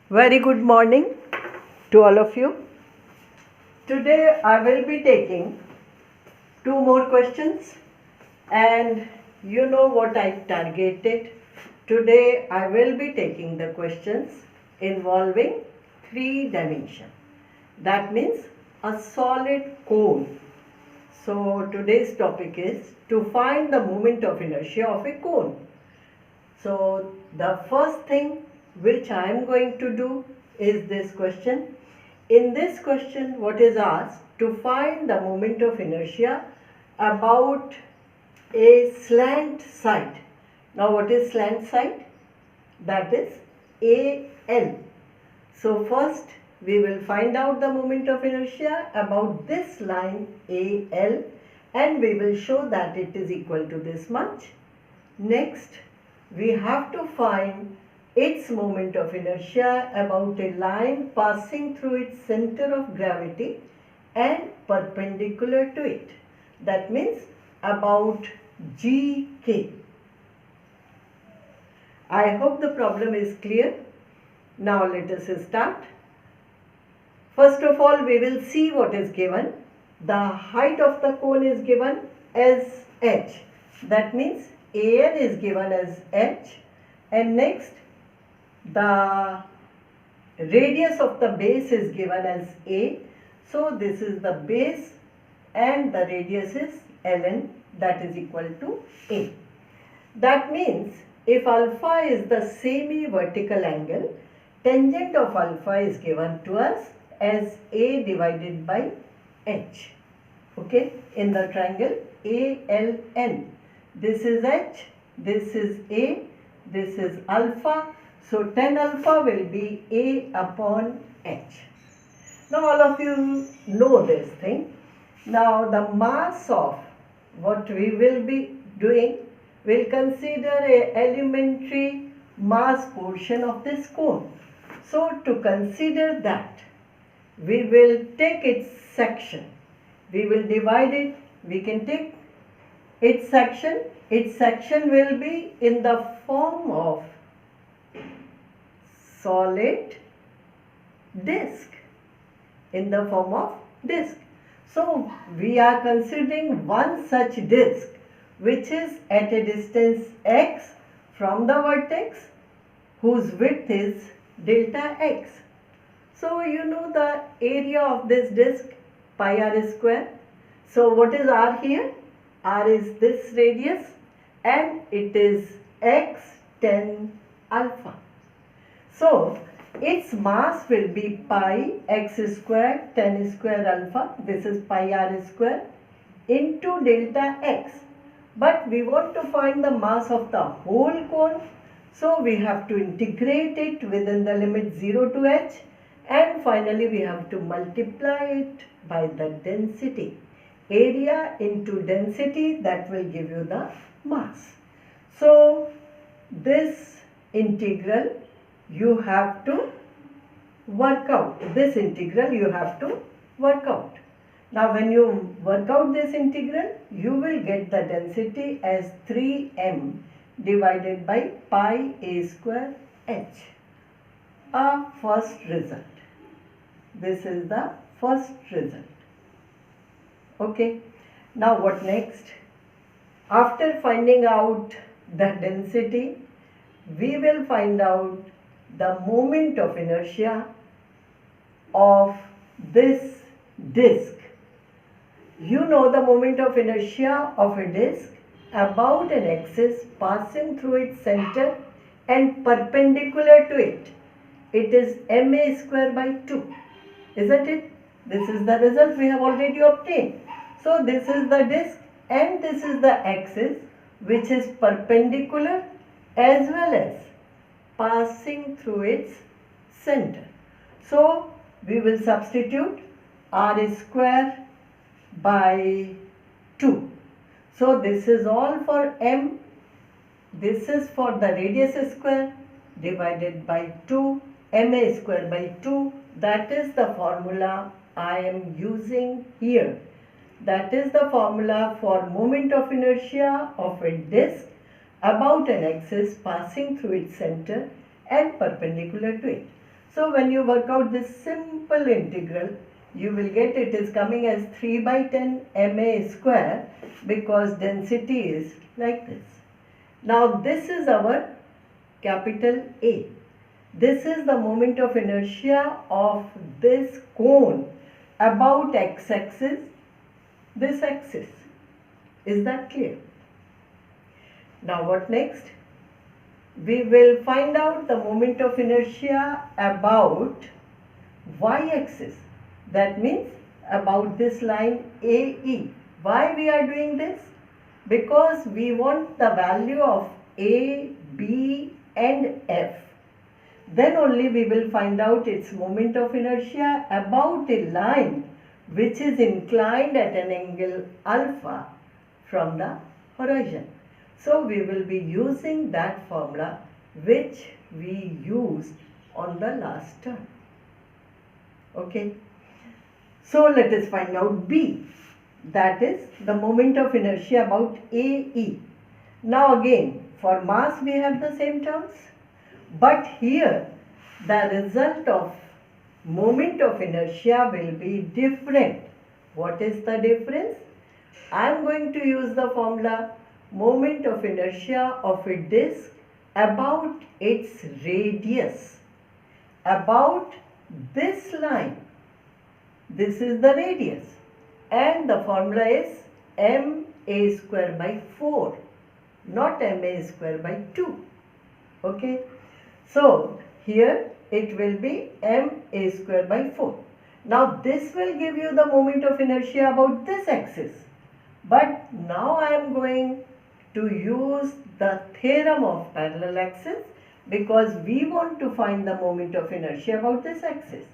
Very good morning to all of you. Today I will be taking two more questions, and you know what I targeted. Today I will be taking the questions involving three dimension. That means a solid cone. So today's topic is to find the moment of inertia of a cone. So the first thing which I am going to do is this question. In this question, what is asked? To find the moment of inertia about a slant side. Now what is slant side? That is AL. So first we will find out the moment of inertia about this line AL, and we will show that it is equal to this much. Next, we have to find its moment of inertia about a line passing through its center of gravity and perpendicular to it. That means about GK. I hope the problem is clear. Now let us start. First of all, we will see what is given. The height of the cone is given as h. That means AN is given as h, and next the radius of the base is given as A. So this is the base and the radius is ln, that is equal to A. That means if alpha is the semi-vertical angle, tangent of alpha is given to us as A divided by h. Okay, in the triangle ALN. This is h, this is A, this is alpha. So tan alpha will be A upon h. Now all of you know this thing. Now the mass of what we will be doing, we'll consider a elementary mass portion of this cone. So to consider that, we will take its section. We will divide it. We can take its section will be in the form of solid disc. In the form of disc. So we are considering one such disc which is at a distance x from the vertex, whose width is delta x. So you know the area of this disc, pi r square. So what is r here? R is this radius and it is x tan alpha. So its mass will be pi x square tan square alpha, this is pi r square, into delta x. But we want to find the mass of the whole cone. So we have to integrate it within the limit 0 to h, and finally we have to multiply it by the density. Area into density, that will give you the mass. So this integral you have to work out. This integral you have to work out. Now when you work out this integral, you will get the density as 3m divided by pi a square h. A first result. This is the first result. Okay. Now what next? After finding out the density, we will find out the moment of inertia of this disc. You know the moment of inertia of a disc about an axis passing through its center and perpendicular to it. It is ma square by 2, isn't it? This is the result we have already obtained. So this is the disc and this is the axis which is perpendicular as well as passing through its center. So we will substitute r square by 2. So this is all for m. This is for the radius square divided by 2, ma square by 2. That is the formula I am using here. That is the formula for moment of inertia of a disc about an axis passing through its center and perpendicular to it. So when you work out this simple integral, you will get it is coming as 3 by 10 ma square, because density is like this. Now this is our capital A. This is the moment of inertia of this cone about x-axis, this axis. Is that clear? Now what next? We will find out the moment of inertia about y-axis. That means about this line AE. Why we are doing this? Because we want the value of A, B and F. Then only we will find out its moment of inertia about a line which is inclined at an angle alpha from the horizon. So we will be using that formula which we used on the last term. Okay. So let us find out B. That is the moment of inertia about AE. Now again, for mass we have the same terms. But here the result of moment of inertia will be different. What is the difference? I am going to use the formula moment of inertia of a disk about its radius, about this line. This is the radius and the formula is ma square by 4, not ma square by 2. Okay. So here it will be ma square by 4. Now this will give you the moment of inertia about this axis. But now I am going to use the theorem of parallel axis, because we want to find the moment of inertia about this axis.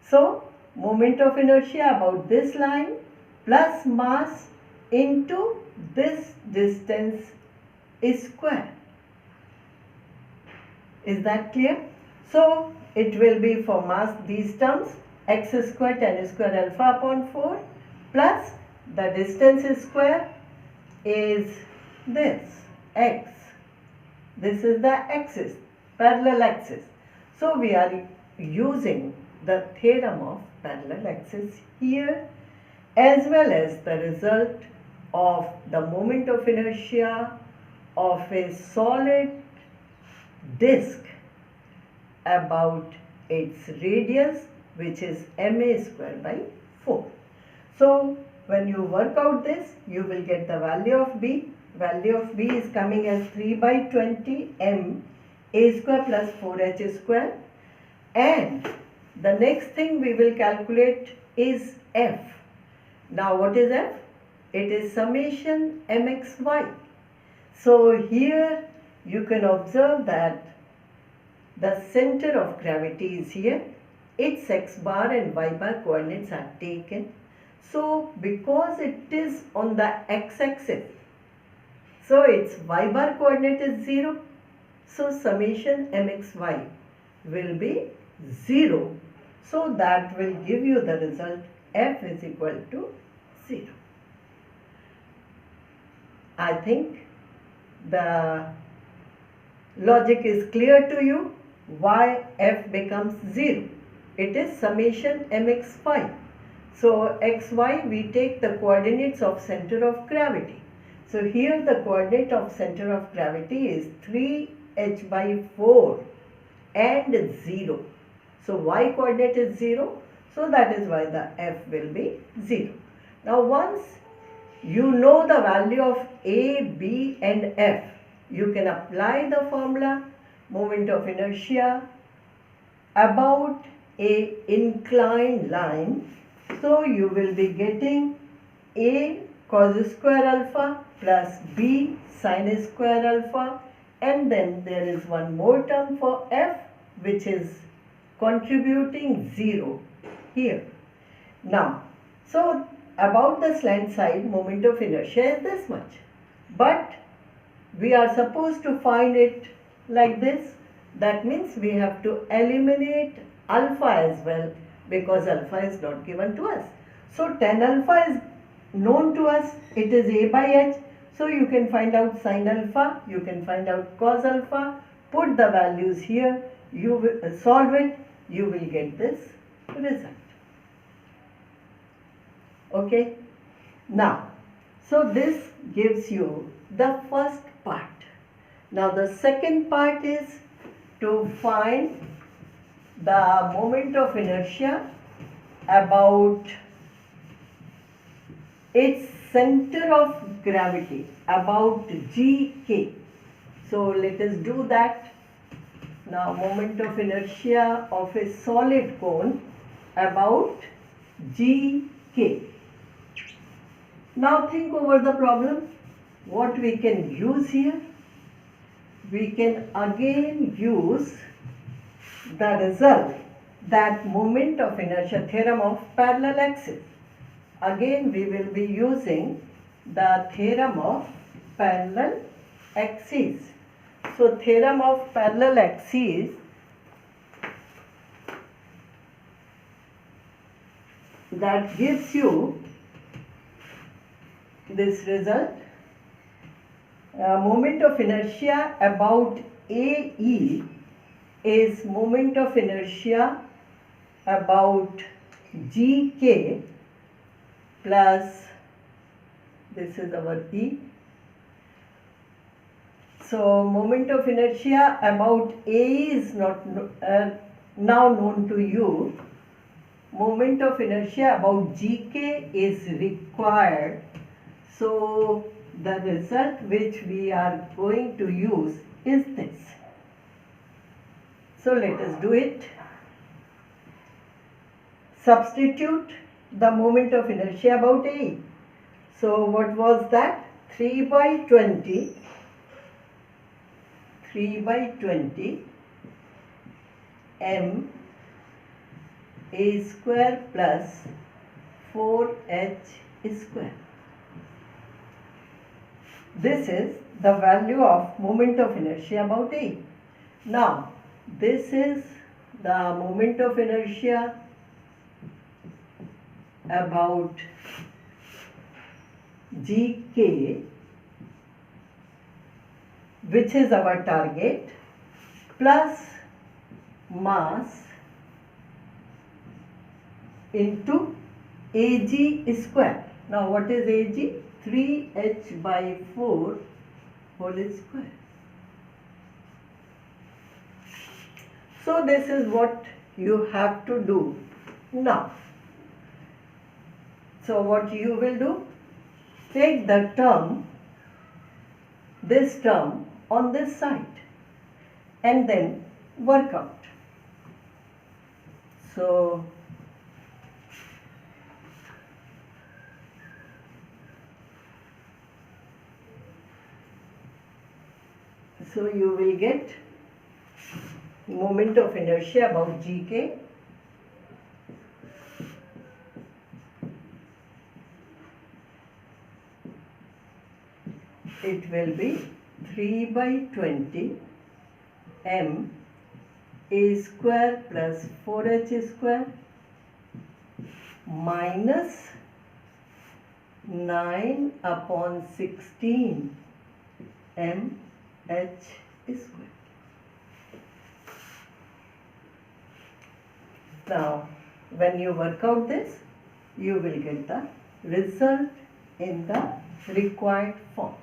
So moment of inertia about this line plus mass into this distance is square. Is that clear? So it will be for mass these terms x square tan square alpha upon 4 plus the distance is square is this x. This is the axis, parallel axis. So we are using the theorem of parallel axis here, as well as the result of the moment of inertia of a solid disk about its radius, which is ma square by 4. So when you work out this, you will get the value of B. Value of B is coming as 3 by 20 m a square plus 4h square. And the next thing we will calculate is F. Now what is F? It is summation mxy. So here you can observe that the center of gravity is here. Its x bar and y bar coordinates are taken. So because it is on the x-axis, so its y bar coordinate is 0. So summation mxy will be 0. So that will give you the result F is equal to 0. I think the logic is clear to you why F becomes 0. It is summation mxy. So xy we take the coordinates of center of gravity. So here the coordinate of center of gravity is 3h by 4 and 0. So y coordinate is 0. So that is why the F will be 0. Now once you know the value of A, B and F, you can apply the formula moment of inertia about a inclined line. So you will be getting A cos square alpha plus B sin square alpha, and then there is one more term for F which is contributing 0 here. Now, so about the slant side moment of inertia is this much, but we are supposed to find it like this. That means we have to eliminate alpha as well, because alpha is not given to us. So tan alpha is known to us, it is A by h. So you can find out sin alpha, you can find out cos alpha, put the values here, you will solve it, you will get this result. Okay. Now, so this gives you the first part. Now the second part is to find the moment of inertia about its center of gravity, about gk. So let us do that. Now moment of inertia of a solid cone about gk. Now think over the problem. What we can use here? We can again use the result, that moment of inertia theorem of parallel axis. Again we will be using the theorem of parallel axes. So theorem of parallel axes that gives you this result. Moment of inertia about AE is moment of inertia about GK plus, this is our E. So moment of inertia about AE is not now known to you. Moment of inertia about GK is required. So the result which we are going to use is this. So let us do it. Substitute the moment of inertia about A. So what was that? 3 by 20 m A square plus 4h square. This is the value of moment of inertia about A. Now, this is the moment of inertia about GK, which is our target, plus mass into AG square. Now, what is AG? 3h by 4 whole square. So this is what you have to do now. So what you will do? Take the term, this term on this side, and then work out. So you will get moment of inertia about GK it will be 3 by 20 m A square plus 4h square minus 9 upon 16 m h square. Now, when you work out this, you will get the result in the required form.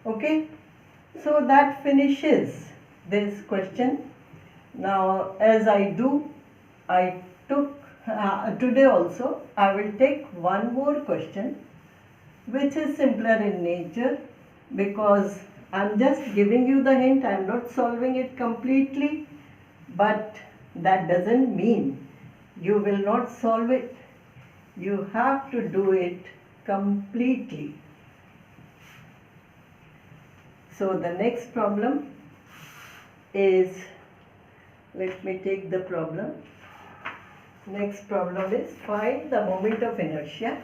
Okay, so that finishes this question. Now, as I took today also, I will take one more question which is simpler in nature, because I am just giving you the hint. I am not solving it completely, but that doesn't mean you will not solve it. You have to do it completely. So the next problem is, let me take the problem. Next problem is find the moment of inertia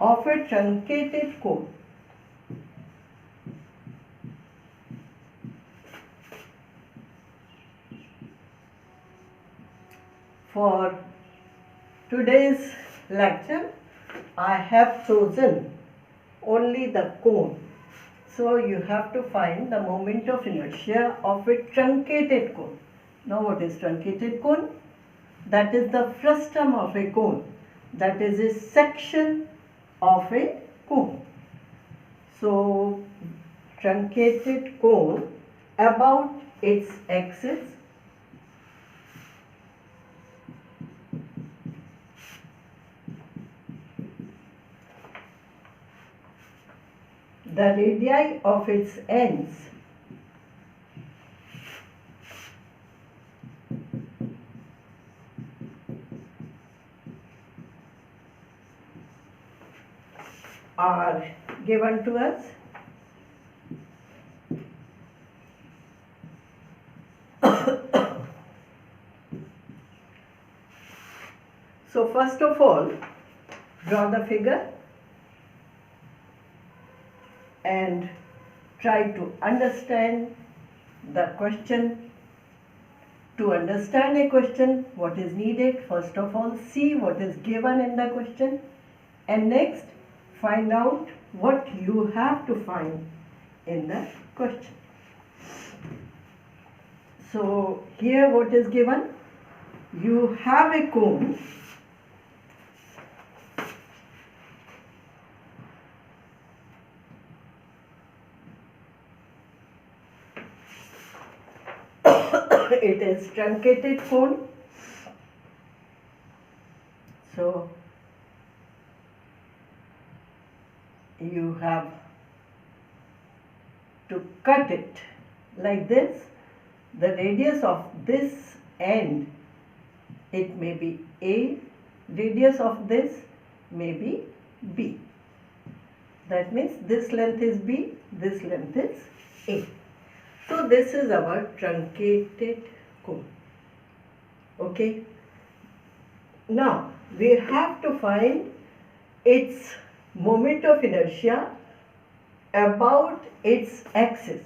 of a truncated cone for today's lecture. I have chosen only the cone. So you have to find the moment of inertia of a truncated cone. Now what is truncated cone? That is the frustum of a cone. That is a section of a cone. So truncated cone about its axis the radii of its ends are given to us. So first of all, draw the figure and try to understand the question. To understand a question, what is needed? First of all, see what is given in the question, and next find out what you have to find in the question. So here what is given? You have a cone it is truncated cone. So you have to cut it like this. The radius of this end, it may be A, radius of this may be B. That means this length is B, this length is A. So this is our truncated cone. Okay. Now we have to find its moment of inertia about its axis.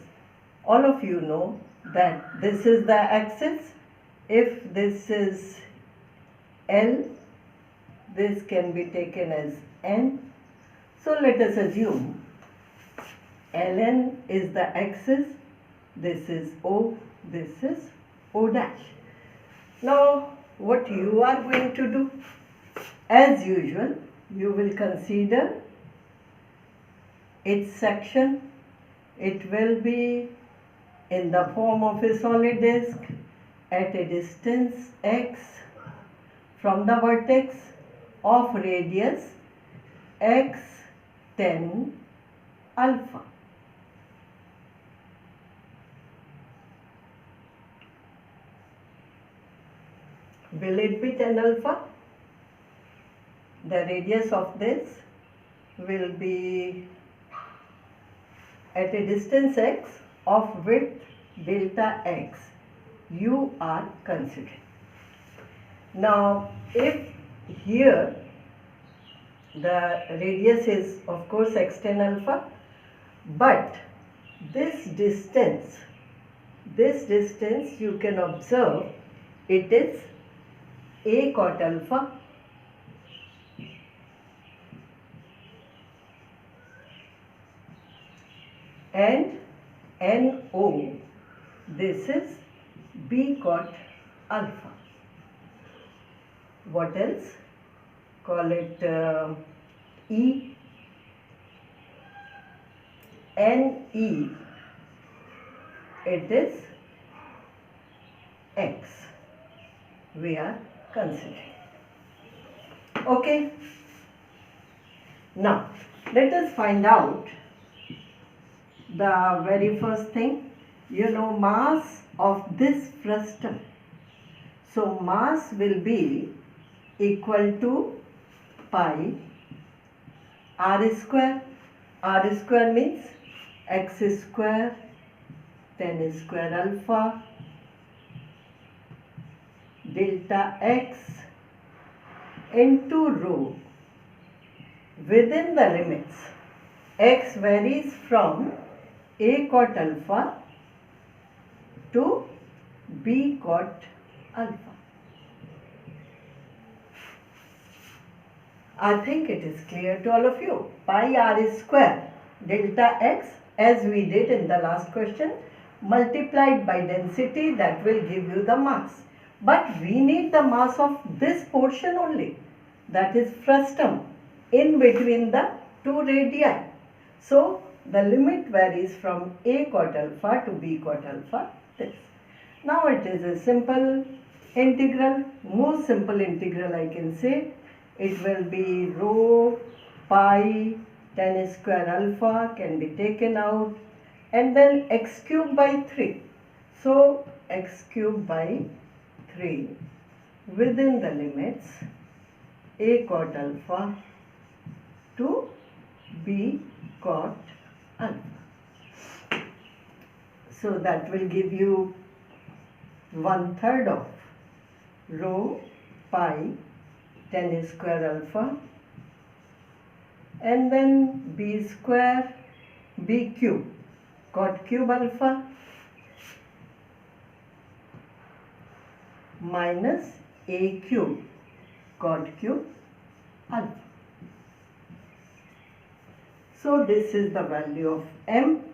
All of you know that this is the axis. If this is L, this can be taken as N. So let us assume Ln is the axis. This is O, this is O dash. Now what you are going to do? As usual, you will consider its section. It will be in the form of a solid disk at a distance x from the vertex of radius x 10 alpha. Will it be 10 alpha? The radius of this will be at a distance x of width delta x you are considering. Now if here the radius is of course x10 alpha, but this distance you can observe it is A cot alpha and NO, this is B cot alpha. What else? Call it E, NE, it is X we are considering. Okay. Now let us find out the very first thing. You know mass of this frustum. So mass will be equal to pi r square. R square means x square 10 square alpha delta x into rho within the limits. X varies from A cot alpha to B cot alpha. I think it is clear to all of you. Pi r square delta x, as we did in the last question, multiplied by density, that will give you the mass. But we need the mass of this portion only, that is frustum, in between the two radii. So the limit varies from a cot alpha to b cot alpha, this. Now it is a simple integral, most simple integral I can say. It will be rho pi tan square alpha can be taken out, and then x cube by 3. So x cube by 3 within the limits a cot alpha to b cot alpha. So that will give you 1/3 of rho pi tan square alpha, and then b square b cube cot cube alpha minus a cube cot cube alpha. So this is the value of m.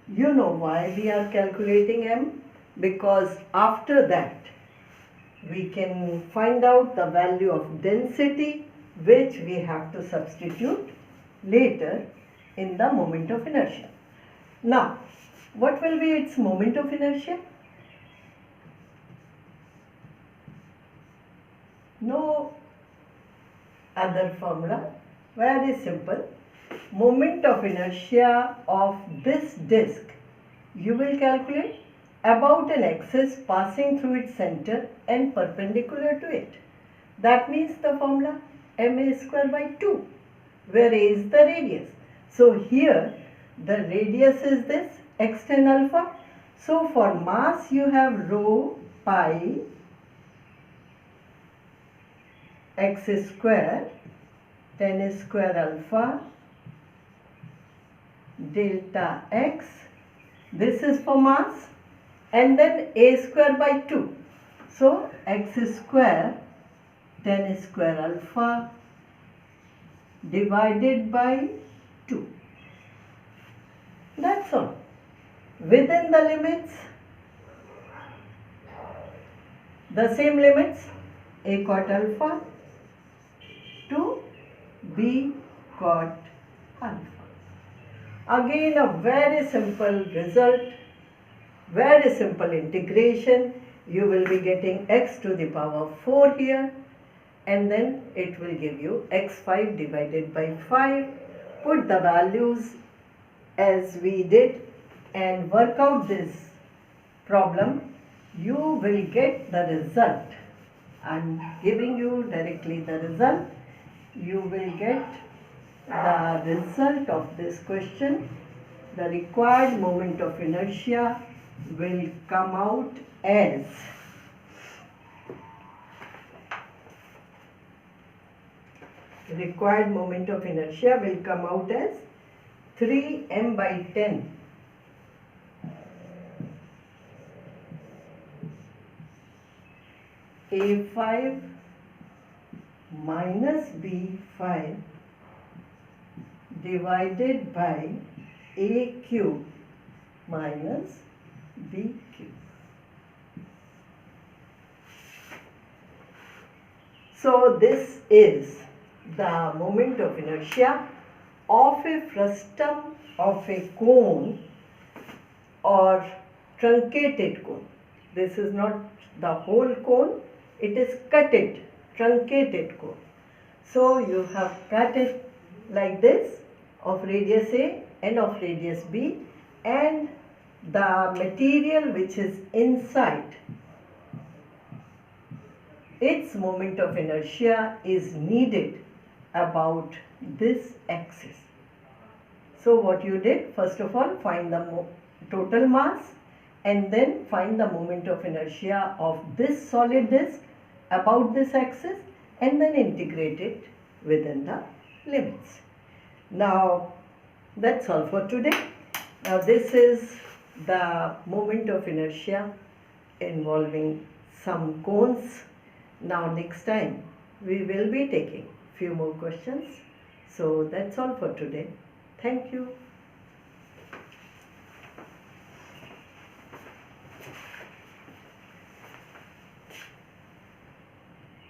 You know why we are calculating m? Because after that we can find out the value of density, which we have to substitute later in the moment of inertia. Now, what will be its moment of inertia? No other formula, very simple. Moment of inertia of this disk you will calculate about an axis passing through its center and perpendicular to it. That means the formula ma square by 2, where a is the radius. So here the radius is this x tan alpha. So for mass you have rho pi x square tan square alpha delta x. This is for mass, and then a square by 2. So x square tan square alpha divided by 2. That's all. Within the limits, the same limits, a cot alpha to b cot alpha. Again a very simple result, very simple integration. You will be getting x to the power 4 here, and then it will give you x5 divided by 5. Put the values as we did and work out this problem. You will get the result. I am giving you directly the result. You will get the result of this question. The required moment of inertia will come out as required moment of inertia will come out as 3m by 10 a5 minus b5 divided by a cube minus b cube. So this is the moment of inertia of a frustum of a cone or truncated cone. This is not the whole cone, it is cutted, truncated cone. So you have cut it like this, of radius A and of radius B, and the material which is inside, its moment of inertia is needed about this axis. So what you did, first of all find the total mass, and then find the moment of inertia of this solid disk about this axis, and then integrate it within the limits. Now that's all for today. Now this is the moment of inertia involving some cones. Now next time we will be taking few more questions. So that's all for today. Thank you.